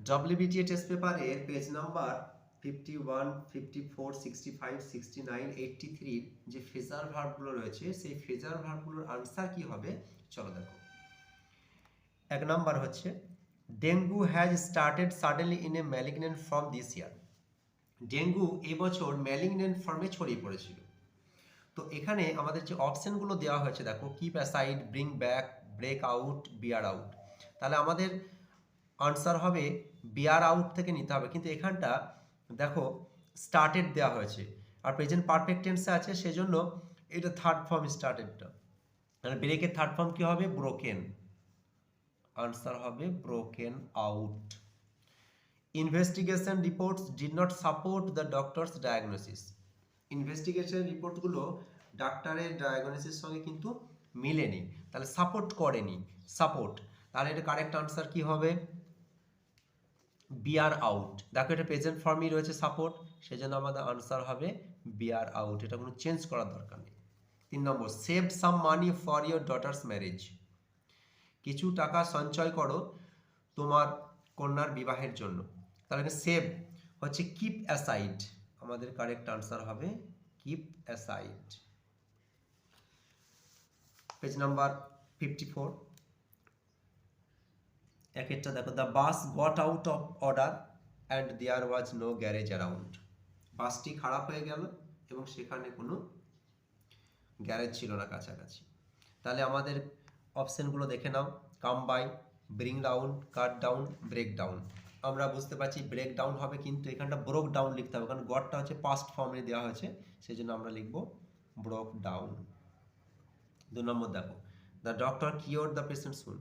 WBTA test পেপারের page number 51, 54, 65, 69, 83 যে Fraser ভার্বগুলো রয়েছে সেই ফ্রেজার ভার্বগুলোর আনসার কি হবে চলো দেখো। এক নাম্বার হচ্ছে dengue has started suddenly in a malignant form this year. Dengue এবছর ম্যালিগন্যান্ট ফর্মে ছড়িয়ে পড়েছিল। তো এখানে আমাদের যে অপশনগুলো দেওয়া হয়েছে দেখো, keep aside, bring back, break out, bear out. তাহলে আমাদের আনসার হবে বিয়ার আউট থেকে নিতে হবে, কিন্তু এখানটা দেখো স্টার্টেড দেওয়া হয়েছে আর প্রেজেন্ট পারফেক্ট টেন্সে আছে, সেজন্য এটা থার্ড ফর্ম স্টার্টেডটা। মানে ব্রেকের থার্ড ফর্ম কি হবে? ব্রোকেন। আনসার হবে broken out. Investigation reports did not support the doctors diagnosis. Investigation রিপোর্টগুলো ডাক্তারের ডায়াগনোসিস সঙ্গে কিন্তু মিলেনি, তাহলে সাপোর্ট করেনি, সাপোর্ট। তাহলে এটা কারেক্ট আনসার কি হবে? বিয়ার আউট। দেখো এটা প্রেজেন্ট ফর্মই রয়েছে সাপোর্ট, সেজন্য আমাদের আনসার হবে বিয়ার আউট, এটা কোনো চেঞ্জ করার দরকার নেই। 3 number, save some money for your daughter's marriage. কিছু টাকা সঞ্চয় করো তোমার কন্যার বিবাহের জন্য। তাহলে সেভ হচ্ছে কিপ অ্যাসাইড, আমাদের কারেক্ট আনসার হবে কিপ অ্যাসাইড। পেজ নাম্বার 54, একটা দেখো, the bus got out of order and there was no garage around. বাসটি খারাপ হয়ে গেল এবং সেখানে কোনো গ্যারেজ ছিল না কাছাকাছি। তাহলে আমাদের অপশনগুলো দেখে নাও, come by, bring down, cut down, break down. আমরা বুঝতে পারছি ব্রেক ডাউন হবে, কিন্তু এখানটা ব্রোক ডাউন লিখতে হবে, কারণ গডটা হচ্ছে পাস্ট ফর্মে দেওয়া হয়েছে, সেই জন্য আমরা লিখব ব্রোক ডাউন। 2 নম্বর দেখো, the doctor cure the patient soon.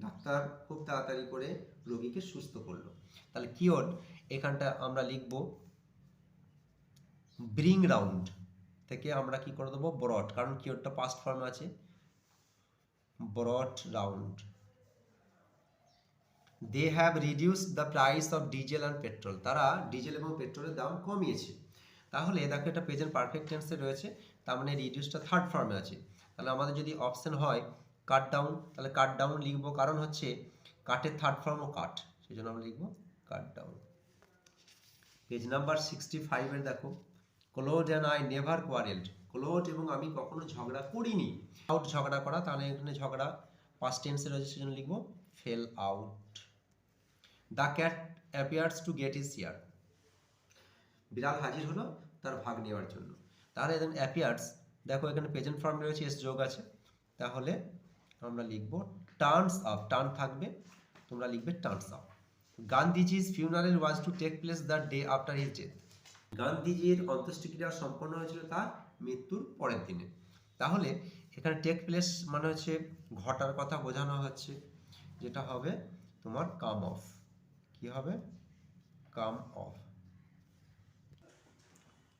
Doctor খুব তাড়াতাড়ি করে রোগীকে সুস্থ করলো। তাহলে কিওর এখানটা আমরা লিখব ব্রিং রাউন্ড থেকে আমরা কি করে দেবো ব্রট, কারণ কিওরটা পাস্ট ফর্মে আছে, brought round. They have reduced the price of diesel and petrol. তারা ডিজেল এবং পেট্রোলের দাম কমিয়েছে। তাহলে দেখো এটা প্রেজেন্ট পারফেক্ট টেন্সে রয়েছে, তার মানে রিডিউসটা থার্ড ফর্মে আছে। তাহলে আমাদের যদি অপশন হয় কাট ডাউন, তাহলে কাট ডাউন লিখবো, কারণ হচ্ছে কাটের থার্ড ফর্মও কাট, সেই জন্য আমরা লিখবো কাট ডাউন। পেজ নাম্বার 65 এর দেখো, clot and I never কোয়ারেলড। Clot এবং আমি কখনো ঝগড়া করিনি। আউট ঝগড়া করা, তাহলে এখানে ঝগড়া পাস্ট টেন্সে রয়েছে, সেজন্য লিখবো fail out. The cat appears to get his share. বিড়াল হাজির হলো তার ভাগ নেওয়ার জন্য। তাহলে এখানে অ্যাপিয়ার্স, দেখো এখানে প্রেজেন্ট ফর্ম রয়েছে, এস যোগ আছে, তাহলে আমরা লিখব টার্নস আপ, টার্ন থাকবে, তোমরা লিখবে টার্নস আপ। গান্ধীজির funeral was to take place the day after his death. গান্ধীজির অন্ত্যেষ্টিক্রিয়া সম্পন্ন হয়েছিল তার মৃত্যুর পরের দিনে। তাহলে এখানে টেক প্লেস মানে হচ্ছে ঘটার কথা বোঝানো হচ্ছে, যেটা হবে তোমার কাম অফ। কি হবে? Come off.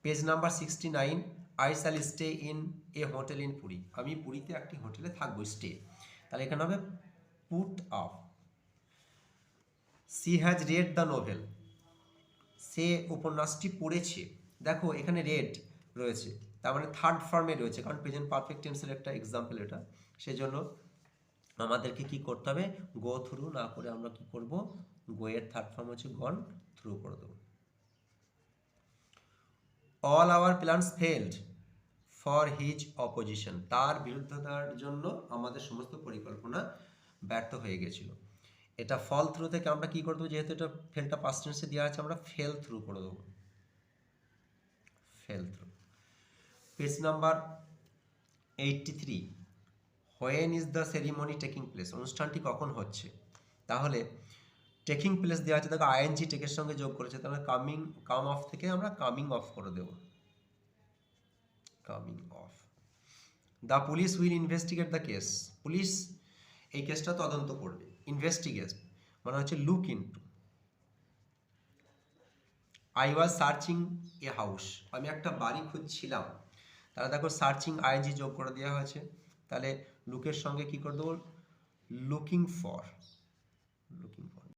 Page number 69, I shall stay in a hotel in Puri. আমি পুরীতে একটি হোটেলে থাকবো, স্টে। তাহলে এখানে হবে put up. She has read the novel. সে উপন্যাসটি পড়েছে। দেখো এখানে রেড রয়েছে, তার মানে থার্ড ফর্মে রয়েছে, কারণ প্রেজেন্ট পারফেক্ট টেন্সের একটা এক্সাম্পল এটা, সেজন্য আমাদেরকে কি করতে হবে? গো থ্রু না করে আমরা কি করব? গো এর থার্ড ফর্ম হচ্ছে গন থ্রু করে দেবো। All our plans failed for his opposition. তার বিরুদ্ধতার জন্য আমাদের সমস্ত পরিকল্পনা ব্যর্থ হয়ে গেছিল। এটা ফল থ্রু থেকে আমরা কি করে দেবো? যেহেতু এটা ফেলটা পাস্ট টেন্সে দেওয়া আছে, আমরা ফেল থ্রু করে দেবো, fail through. Page number 83, when is the ceremony taking place. অনুষ্ঠানটি কখন হচ্ছে? তাহলে টেকিং প্লেস দেওয়া আছে, দেখো আইএনজি টেকের সঙ্গে যোগ করেছে, তাহলে কামিং, কাম অফ থেকে আমরা কামিং অফ করে দেবো, coming of. The police will investigate the case. Police এই কেসটা তদন্ত করবে। ইনভেস্টিগেট মানে হচ্ছে look into. I was searching a house. আমি একটা বাড়ি খুঁজছিলাম। তাহলে দেখো সার্চিং আইএনজি যোগ করে দেওয়া হয়েছে, তাহলে লুকের সঙ্গে কি করে দেবো? Looking for, looking